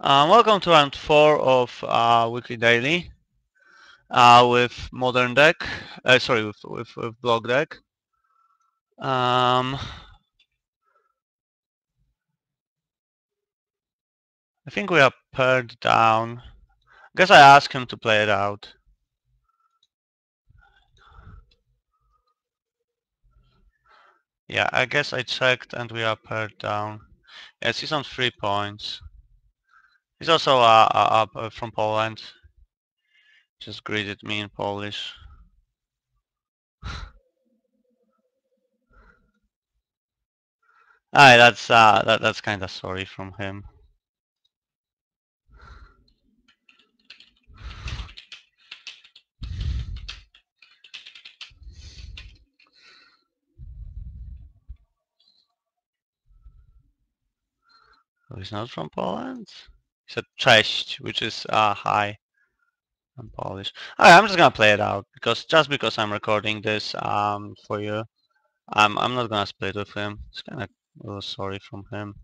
Welcome to round 4 of Weekly Daily with Modern Deck. Sorry, with Block Deck. I think we are paired down. I guess I asked him to play it out. Yeah, I guess I checked and we are paired down. Yes, he's on 3 points. He's also from Poland. Just greeted me in Polish. That's kind of sorry from him. Oh, he's not from Poland? He said cześć, which is hi in Polish. Alright, I'm just gonna play it out because I'm recording this for you. I'm not gonna split with him. It's kinda a little sorry from him.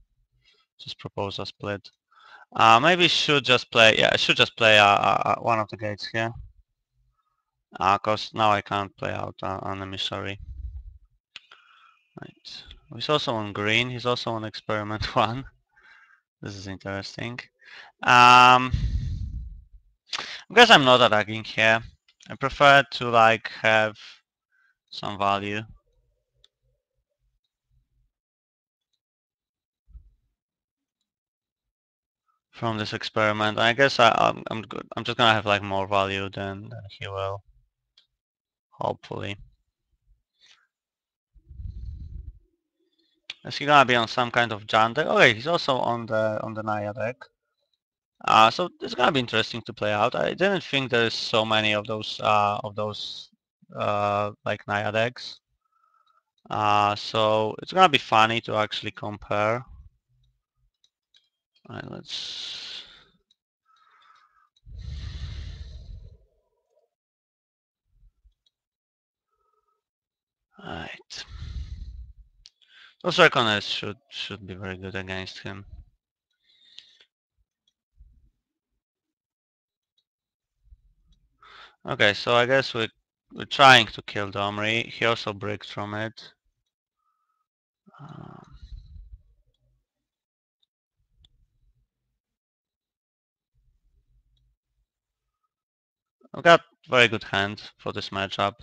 Just propose a split. Maybe should just play I should just play one of the gates here. Cause now I can't play out an emissary. Right. He's also on green, he's also on experiment 1. This is interesting. I guess I'm not attacking here. I prefer to like have some value. From this experiment. I guess I'm good. I'm just gonna have like more value than he will. Hopefully. Is he gonna be on some kind of Jan deck? Okay, he's also on the Naya deck. So it's gonna be interesting to play out. I didn't think there's so many of those like Naya decks. So it's gonna be funny to actually compare. Alright, let's Alright. Those Reckoners should be very good against him. Okay, so I guess we're trying to kill Domri. He also bricked from it. I've got very good hand for this matchup.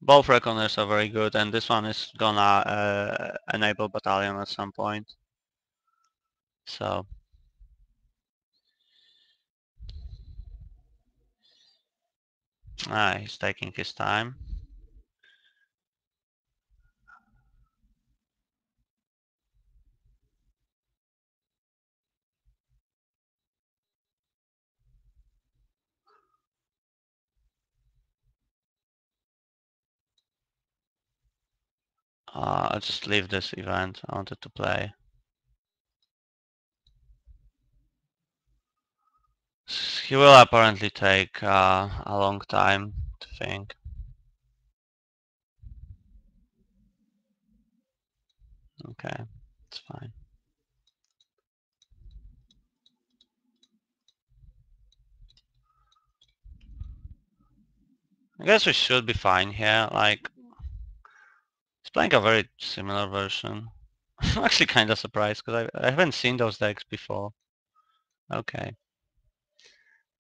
Both Reckoners are very good, and this one is gonna enable Battalion at some point. So he's taking his time. I'll just leave this event. I wanted to play. He will apparently take a long time to think. Okay, it's fine. I guess we should be fine here. Like, he's playing a very similar version. I'm actually kind of surprised because I haven't seen those decks before. Okay.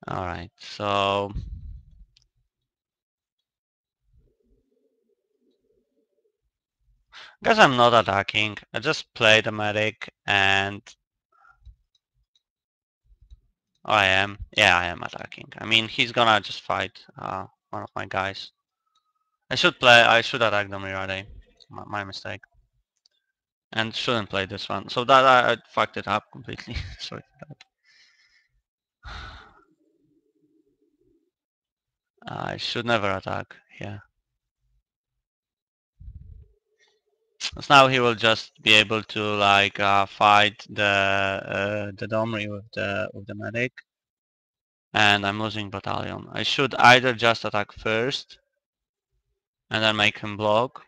Alright, so I guess I'm not attacking. I just play the medic and I am. Yeah, I am attacking. I mean, he's gonna just fight one of my guys. I should attack the Mirade. My mistake. And shouldn't play this one. So that I fucked it up completely. Sorry for that. I should never attack here. So now he will just be able to like fight the Domri with the medic. And I'm losing Battalion. I should either just attack first and then make him block,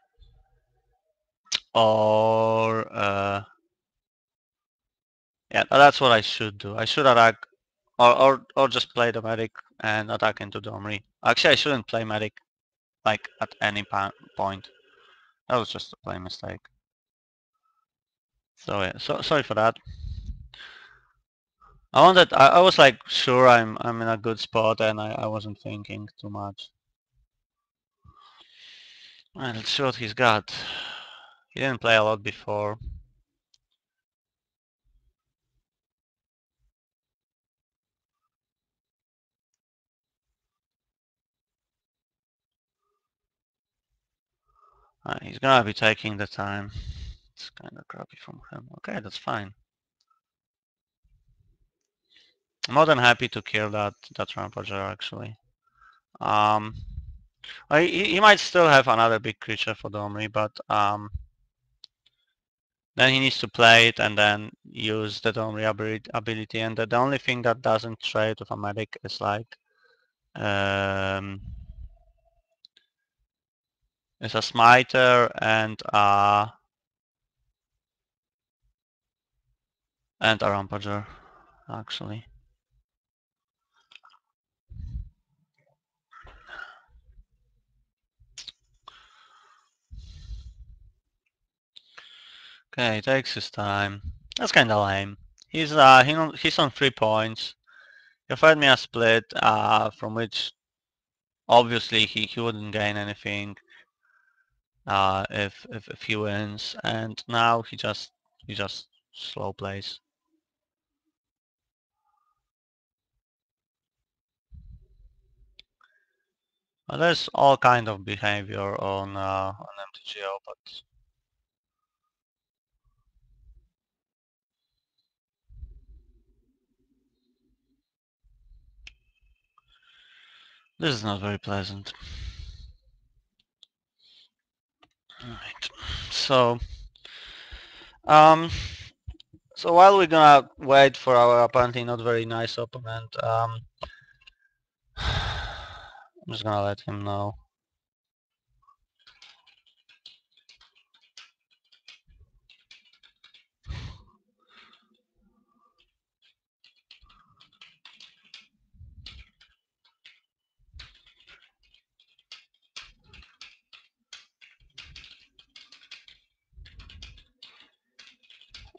or Yeah, that's what I should do. I should attack, or just play the medic and attack into Domri. Actually, I shouldn't play medic like at any point. That was just a play mistake. So yeah, so sorry for that. I was like sure I'm in a good spot and I wasn't thinking too much. Alright, let's see what he's got. He didn't play a lot before. He's gonna be taking the time. It's kind of crappy from him. Okay, that's fine. I'm more than happy to kill that Rampager actually. Um, he might still have another big creature for Domri, but then he needs to play it and then use the Domri ability. And the only thing that doesn't trade with a medic is like is a smiter and a Rampager actually. Okay, he takes his time. That's kind of lame. He's on 3 points. He offered me a split, from which obviously he wouldn't gain anything if he wins, and now he just slow plays. But there's all kind of behavior on MTGO, but this is not very pleasant. Alright, so um, so while we're gonna wait for our apparently not very nice opponent, I'm just gonna let him know.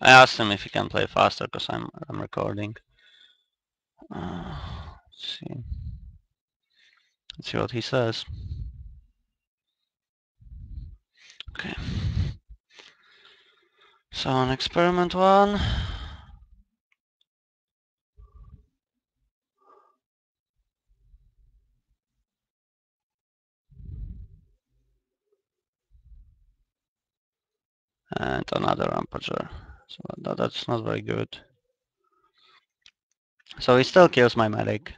I asked him if he can play faster because I'm recording. Let's see. Let's see what he says. Okay. So on experiment 1. And another Rampager. So that's not very good. So he still kills my medic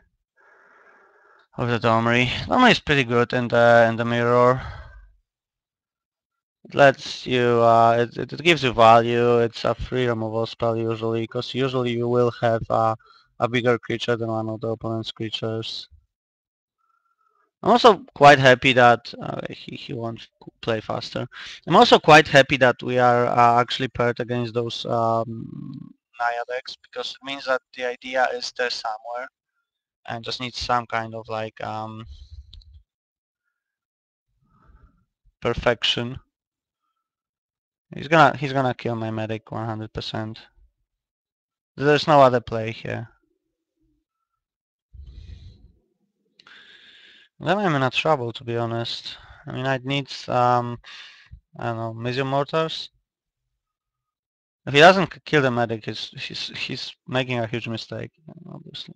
with the Domri. Domri is pretty good in the mirror. It lets you, it gives you value. It's a free removal spell usually, because usually you will have a bigger creature than one of the opponent's creatures. I'm also quite happy that he won't play faster. I'm also quite happy that we are actually paired against those Naya decks, because it means that the idea is there somewhere and just needs some kind of like perfection. He's gonna kill my medic 100%. There's no other play here. Then I'm in a trouble, to be honest. I mean, I'd need I don't know, Mission Mortars. If he doesn't kill the medic, he's making a huge mistake, obviously.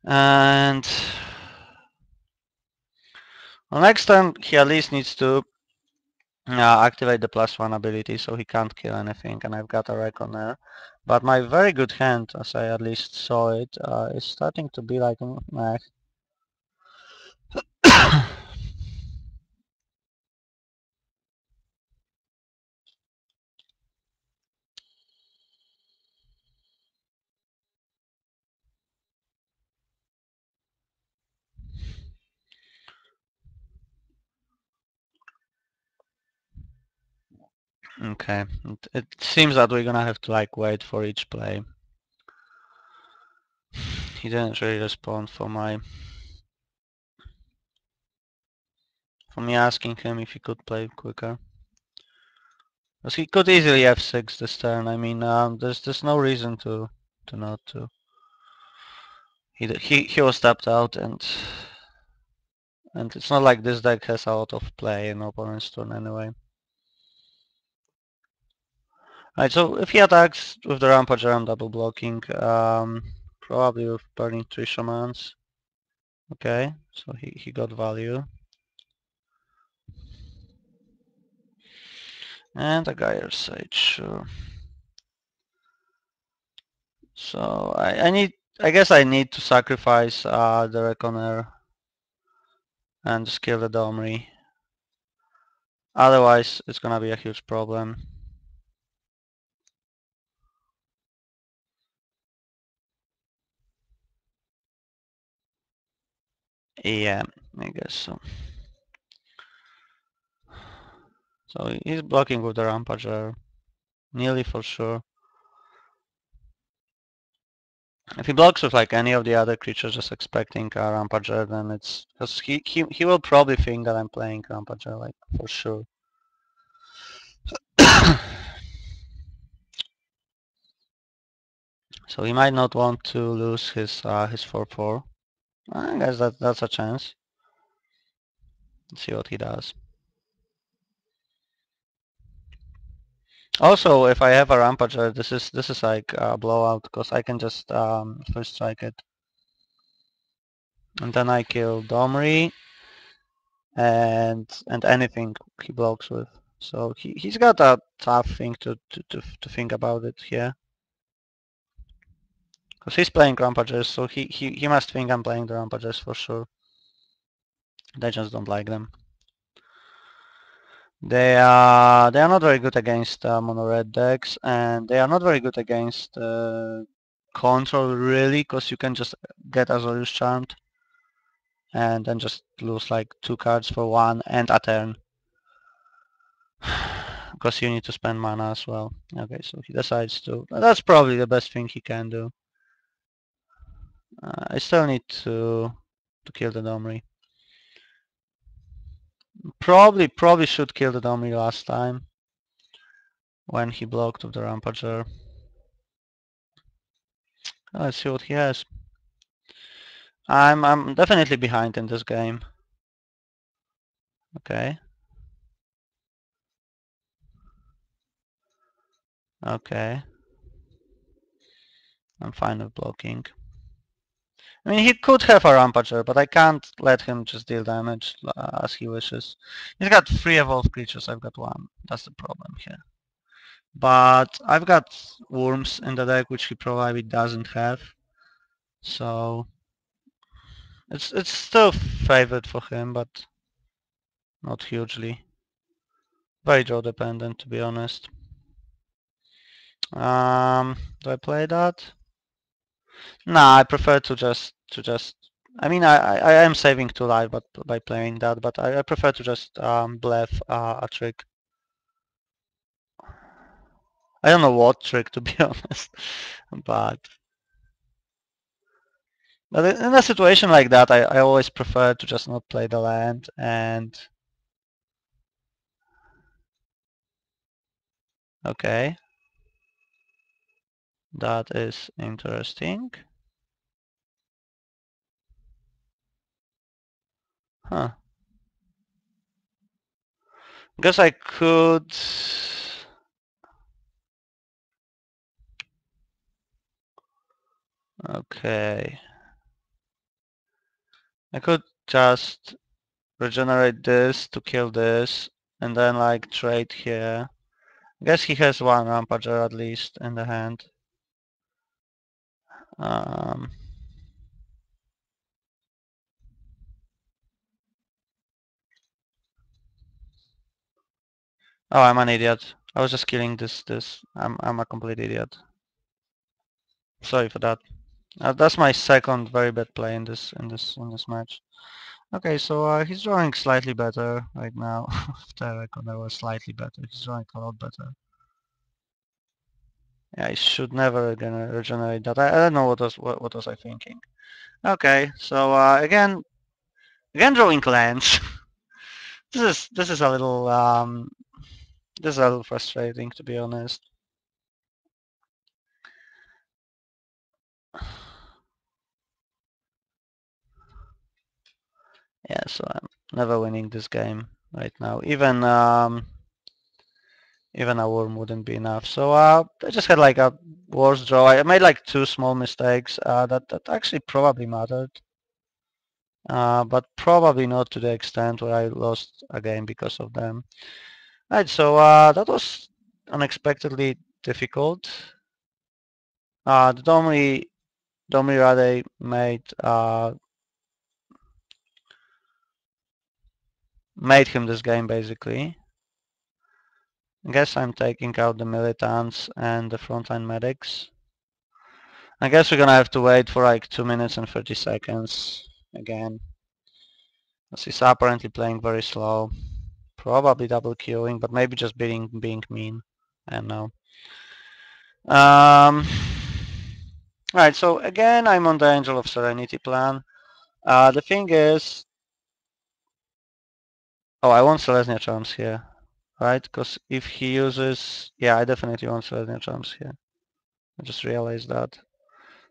And well, next turn he at least needs to activate the +1 ability, so he can't kill anything, and I've got a Reckoner. But my very good hand, as I at least saw it, is starting to be like meh. Okay, it seems that we're gonna have to like wait for each play. He didn't really respond for me asking him if he could play quicker. Because he could easily f6 this turn. I mean, there's no reason to not to. He was tapped out, and it's not like this deck has a lot of play in opponent's turn anyway. Alright, so if he attacks with the Rampager, I'm double blocking, probably with burning 3 shamans. Okay, so he got value. And a Geyer Sage, sure. So I guess I need to sacrifice the Reckoner and just kill the Domri. Otherwise, it's gonna be a huge problem. Yeah, I guess so. So he's blocking with the Rampager, nearly for sure. If he blocks with like any of the other creatures just expecting a Rampager, then it's because he will probably think that I'm playing Rampager, like for sure. So he might not want to lose his 4/4. I guess that's a chance. Let's see what he does. Also, if I have a Rampager, this is like a blowout because I can just first strike it, and then I kill Domri and anything he blocks with. So he's got a tough thing to think about it here. Because he's playing Rampagers, so he must think I'm playing the Rampagers for sure. They just don't like them. They are not very good against mono red decks, and they are not very good against control really, because you can just get Azorius Charmed and then just lose like 2 cards for 1 and a turn. Because you need to spend mana as well. Okay, so he decides to. That's probably the best thing he can do. I still need to kill the Domri. Probably should kill the Domri last time when he blocked with the Rampager. Let's see what he has. I'm definitely behind in this game. Okay. Okay. I'm fine with blocking. I mean, he could have a Rampager, but I can't let him just deal damage as he wishes. He's got 3 evolved creatures, I've got 1. That's the problem here. But I've got worms in the deck, which he probably doesn't have. So it's still favored for him, but not hugely. Very draw dependent, to be honest. Do I play that? Nah, I prefer to just I mean, I am saving 2 life, but by playing that, but I prefer to just bluff a trick. I don't know what trick, to be honest, but in a situation like that, I always prefer to just not play the land and okay, that is interesting. Huh. Guess I could. Okay. I could just regenerate this to kill this and then like trade here. I guess he has 1 Rampager at least in the hand. Um, oh, I'm an idiot. I was just killing this. I'm a complete idiot. Sorry for that. That's my second very bad play in this match. Okay, so he's drawing slightly better right now. The Reconer was slightly better. He's drawing a lot better. Yeah, I should never regenerate that. I don't know what was I thinking. Okay, so again drawing lands. This is a little this is a little frustrating, to be honest. Yeah, so I'm never winning this game right now. Even a worm wouldn't be enough. So I just had like a worse draw. I made like two small mistakes that actually probably mattered, but probably not to the extent where I lost a game because of them. Right, so that was unexpectedly difficult. The Domri Rade made him this game basically. I guess I'm taking out the militants and the frontline medics. I guess we're gonna have to wait for like 2 minutes and 30 seconds again. As he's apparently playing very slow. Probably double queuing, but maybe just being mean. I don't know. Alright, so again I'm on the Angel of Serenity plan. The thing is, oh, I want Selesnya Charms here, right? Because if he uses, yeah, I definitely want Selesnya Charms here. I just realized that.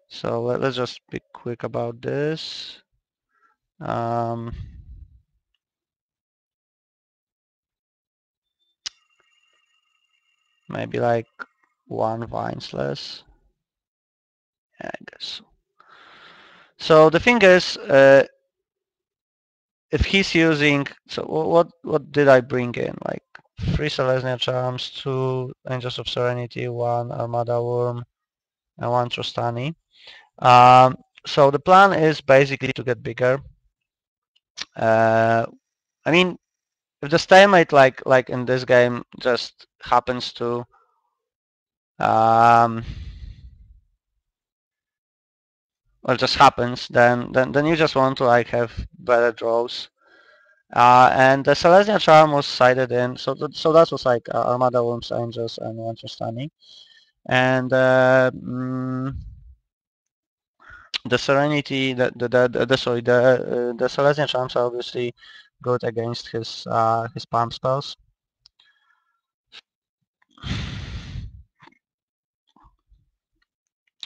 So let's just be quick about this. Um, maybe like one vines less. Yeah, I guess so. So the thing is, if he's using, so what did I bring in? Like 3 Selesnya Charms, 2 Angels of Serenity, 1 Armada Worm, and 1 Trostani. So the plan is basically to get bigger. Uh, I mean, if the stalemate like in this game just happens to um, well just happens, then you just want to like have better draws. And the Selesnya Charm was sided in, so that was like Armada Worms, Angels, and one Trostani. And the Serenity, the sorry, the Selesnya Charms are obviously good against his palm spells.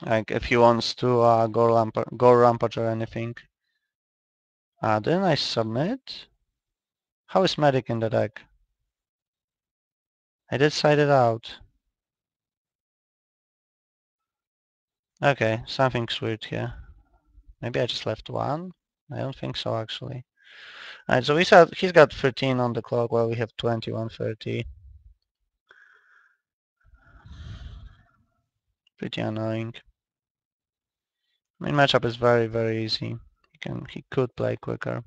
Like if he wants to go rampage or anything. Didn't I submit? How is medic in the deck? I did side it out. Okay, something's weird here. Maybe I just left one? I don't think so actually. Alright, so he's got 13 on the clock while we have 21:30. Pretty annoying. I mean, matchup is very, very easy. He could play quicker.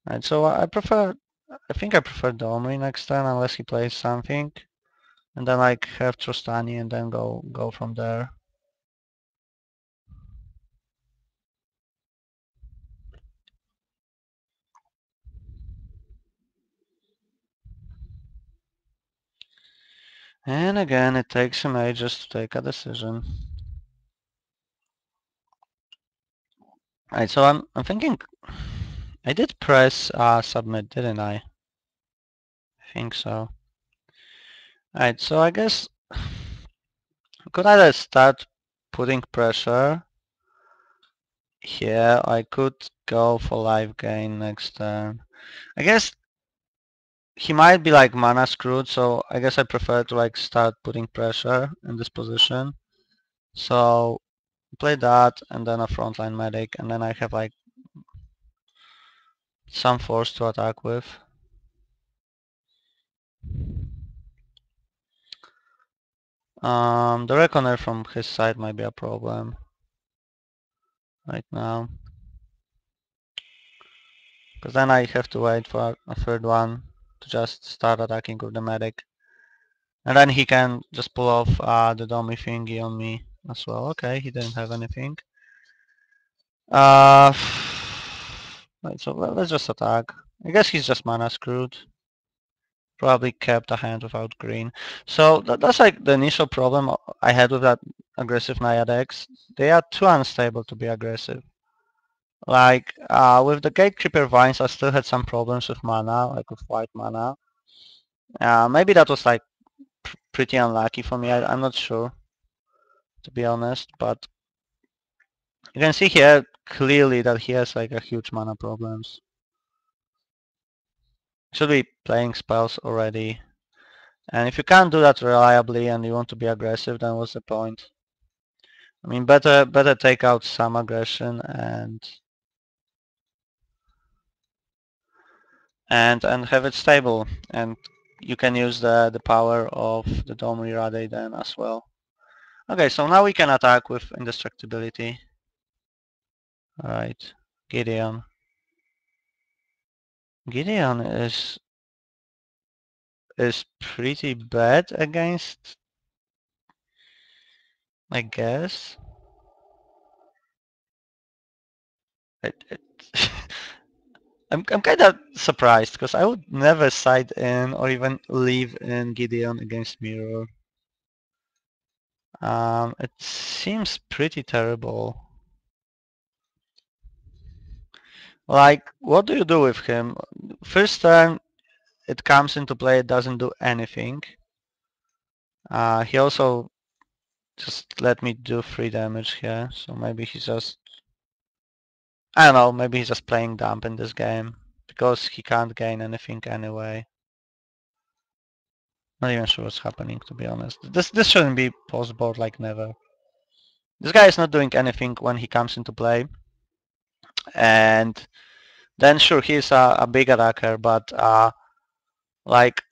Alright, so I think I prefer Domri next turn unless he plays something. And then like have Trostani and then go from there. And again, it takes him ages to take a decision. Alright, so I'm thinking I did press submit, didn't I? I think so. Alright, so I guess I could either start putting pressure here. I could go for life gain next turn. I guess he might be like mana screwed, so I guess I prefer to like start putting pressure in this position. So play that and then a frontline medic, and then I have like some force to attack with. The Reckoner from his side might be a problem right now. Because then I have to wait for a third one to just start attacking with the medic. And then he can just pull off the dummy thingy on me as well. Okay, he didn't have anything. Uh, right, so let's just attack. I guess he's just mana screwed. Probably kept a hand without green. So that's like the initial problem I had with that aggressive Naya decks. They are too unstable to be aggressive. Like with the Gatekeeper Vines, I still had some problems with mana, like with white mana. Maybe that was like pretty unlucky for me. I'm not sure, to be honest, but you can see here clearly that he has like a huge mana problems. Should be playing spells already. And if you can't do that reliably and you want to be aggressive, then what's the point? I mean, better take out some aggression and have it stable, and you can use the power of the Domri Rade then as well. Okay, so now we can attack with indestructibility. All right, Gideon. Gideon is pretty bad against, I guess. It I'm kind of surprised because I would never side in or even leave in Gideon against Mirror. It seems pretty terrible. Like, what do you do with him? First turn, it comes into play, it doesn't do anything. He also just let me do 3 damage here, so maybe he's just, I don't know, maybe he's just playing dumb in this game because he can't gain anything anyway. Not even sure what's happening, to be honest. This shouldn't be post board like never. This guy is not doing anything when he comes into play, and then sure he's a big attacker, but like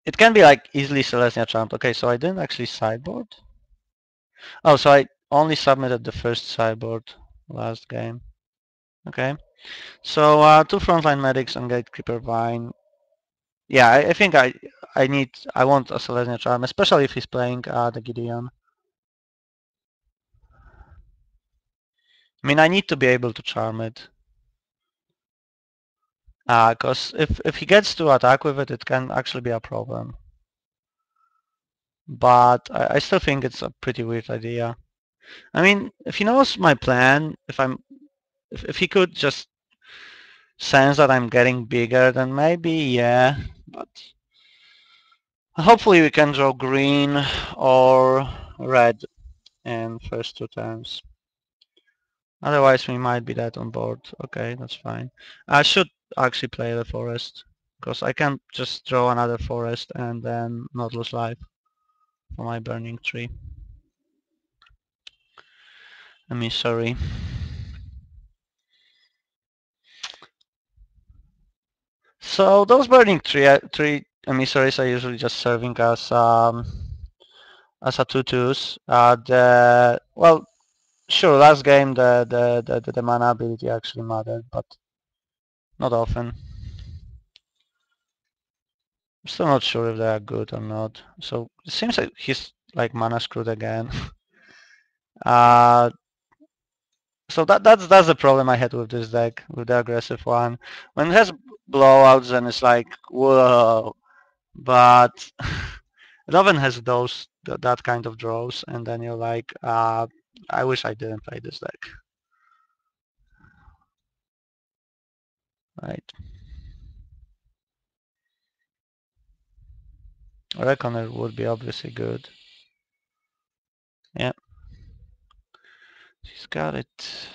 it can be like easily Celestia charmed. Okay, so I didn't actually sideboard. Oh, so I only submitted the first sideboard last game. Okay, so 2 frontline medics and Gatekeeper Vine. Yeah, I think I want a Celestia charm, especially if he's playing the Gideon. I mean, I need to be able to charm it. Because if he gets to attack with it, it can actually be a problem. But I still think it's a pretty weird idea. I mean, if he knows my plan, if he could just sense that I'm getting bigger, then maybe yeah. But hopefully we can draw green or red in first 2 turns. Otherwise we might be dead on board. Okay, that's fine. I should actually play the forest because I can't just draw another forest and then not lose life for my burning tree. I mean, sorry. So those burning tree emissaries are usually just serving as a tutus. The well, sure, last game the mana ability actually mattered, but not often. I'm still not sure if they are good or not. So it seems like he's like mana screwed again. uh, so that's the problem I had with this deck, with the aggressive one. When it has blowouts, then it's like whoa, but it often has that kind of draws, and then you're like, I wish I didn't play this deck. Right. Reckoner would be obviously good. Yeah. She's got it.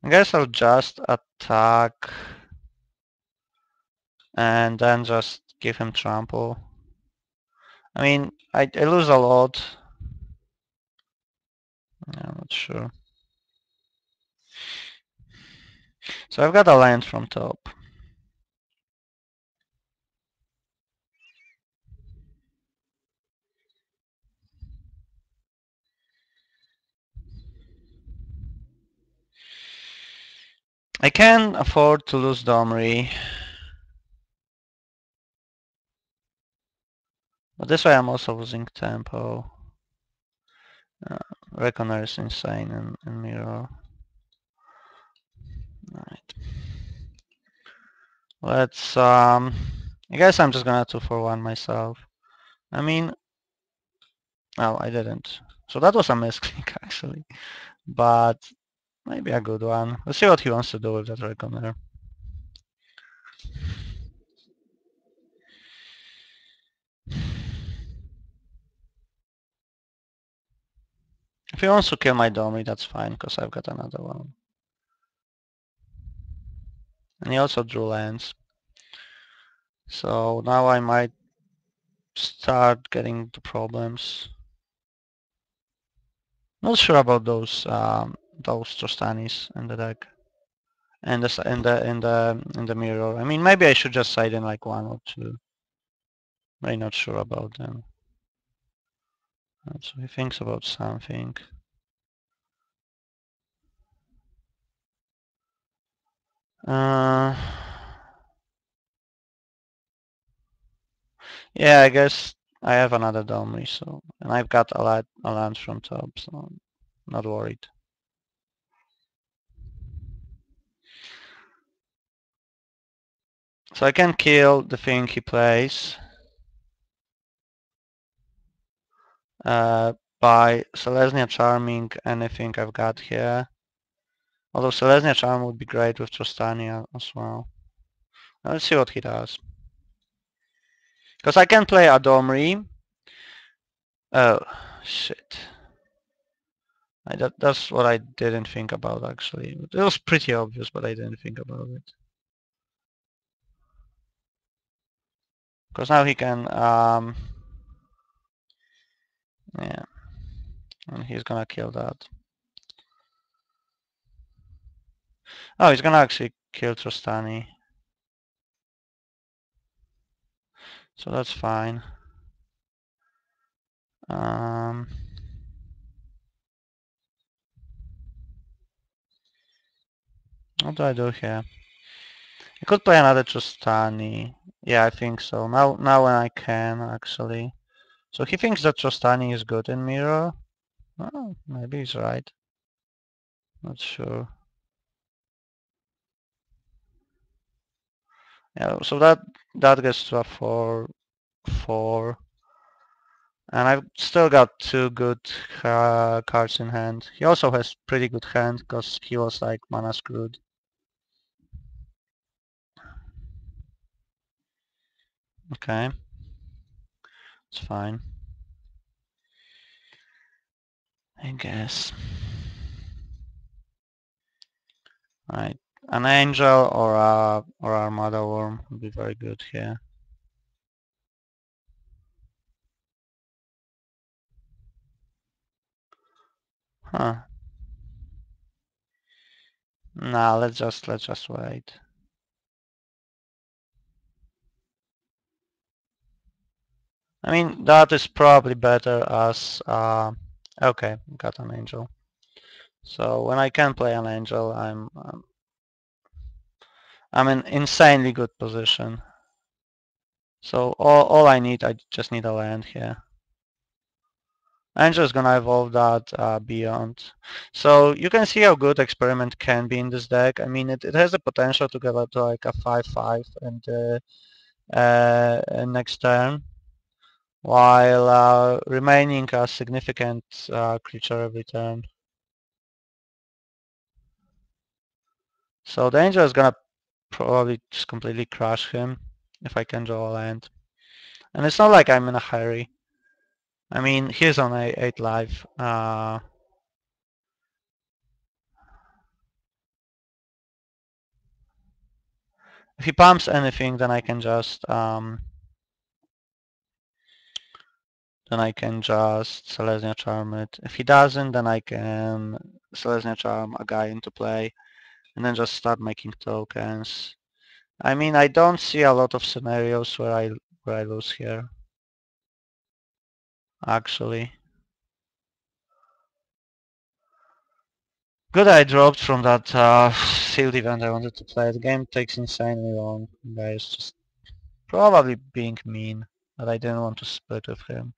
I guess I'll just attack and then just give him trample. I mean, I lose a lot. I'm not sure. So I've got a land from top. I can afford to lose Domri. But this way I'm also losing tempo. Reckoner is insane in mirror. Right. Let's I guess I'm just gonna 2-for-1 myself. I mean, oh, I didn't. So that was a misclick actually, but maybe a good one. Let's see what he wants to do with that reckoner. If he wants to kill my Domri, that's fine, because I've got another one. And he also drew lands. So now I might start getting the problems. Not sure about those Trostanis in the deck. And in the mirror. I mean, maybe I should just side in like one or two. I'm not sure about them. So he thinks about something. Yeah, I guess I have another Domri, so and I've got a land from top, so I'm not worried. So I can kill the thing he plays by Selesnya Charming anything I've got here. Although Selesnya Charm would be great with Trostania as well. Now let's see what he does. Because I can play a Domri. Oh, shit. That's what I didn't think about actually. It was pretty obvious, but I didn't think about it. Because now he can, yeah, and he's gonna kill that. Oh, he's gonna actually kill Trostani. So that's fine. What do I do here? I could play another Trostani. Yeah, I think so. Now when I can actually. So he thinks that Trostani is good in mirror. Oh, maybe he's right. Not sure. Yeah, so that gets to a 4-4. And I've still got two good cards in hand. He also has pretty good hand because he was like mana screwed. Okay. It's fine. I guess. Right. An angel or a armada worm would be very good here. Huh. Nah, let's just wait. I mean, that is probably better as okay, got an angel. So when I can play an angel, I'm in insanely good position. So all I need, I just need a land here. Angel is gonna evolve that beyond. So you can see how good Experiment can be in this deck. I mean, it has the potential to get up to like a 5-5 and next turn, while remaining a significant creature every turn. So the Angel is gonna probably just completely crush him if I can draw a land. And it's not like I'm in a hurry. I mean, he's on 8 life. If he pumps anything, then I can just Selesnya Charm it. If he doesn't, then I can Selesnya Charm a guy into play and then just start making tokens. I mean, I don't see a lot of scenarios where I lose here, actually. Good, I dropped from that sealed event I wanted to play. The game takes insanely long, guys. Just probably being mean. but I didn't want to split with him.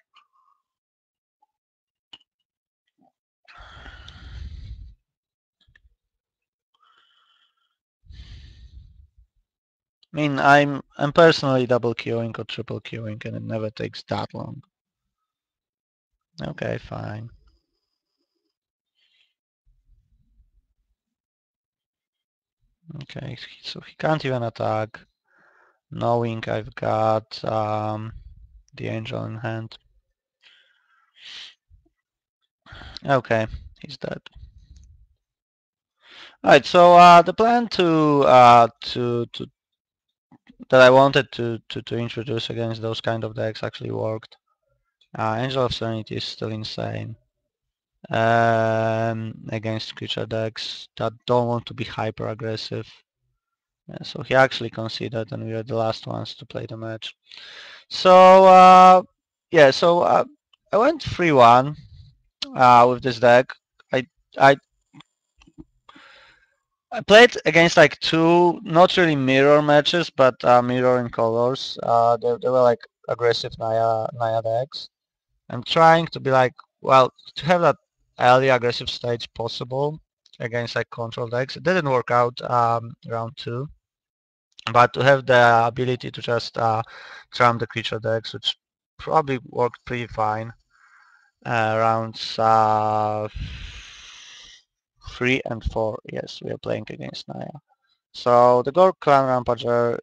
I mean, I'm personally double queuing or triple queuing, and it never takes that long. Okay, fine. Okay, so he can't even attack, knowing I've got the angel in hand. Okay, he's dead. Alright, so the plan that I wanted to introduce against those kind of decks actually worked. Angel of Serenity is still insane. Against creature decks that don't want to be hyper aggressive. Yeah, so he actually conceded, and we are the last ones to play the match. So yeah, so I went 3-1 with this deck. I I I played against like two not really mirror matches, but mirror in colors. They were like aggressive Naya decks. I'm trying to be like, well, to have that early aggressive stage possible against like control decks. It didn't work out round 2, but to have the ability to just trump the creature decks, which probably worked pretty fine. Rounds 3 and 4, yes, we are playing against Naya. So the Gork Clan Rampager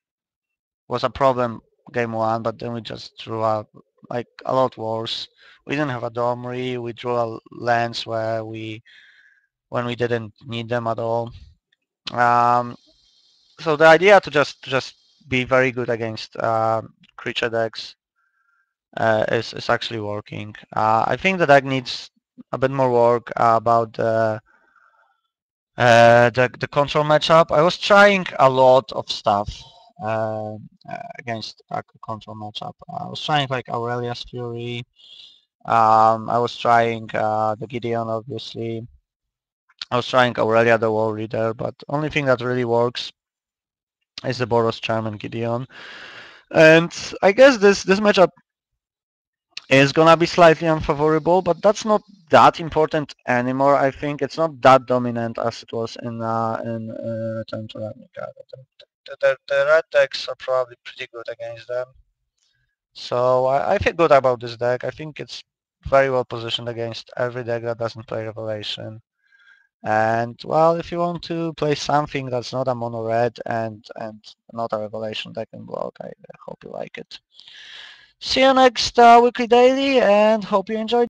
was a problem game 1, but then we just drew out like a lot worse. We didn't have a Domri, we drew a lands when we didn't need them at all. So the idea to just be very good against creature decks is actually working. I think the deck needs a bit more work about the control matchup. I was trying a lot of stuff against a control matchup. I was trying like Aurelia's Fury. I was trying the Gideon, obviously. I was trying Aurelia the War Reader, but only thing that really works is the Boros Charm and Gideon. And I guess this matchup is gonna be slightly unfavorable, but that's not that important anymore. I think it's not that dominant as it was in Return to Ravnica. The red decks are probably pretty good against them. So I feel good about this deck. I think it's very well positioned against every deck that doesn't play Revelation. And well, if you want to play something that's not a mono red and not a Revelation deck in block, I hope you like it. See you next weekly daily, and hope you enjoyed.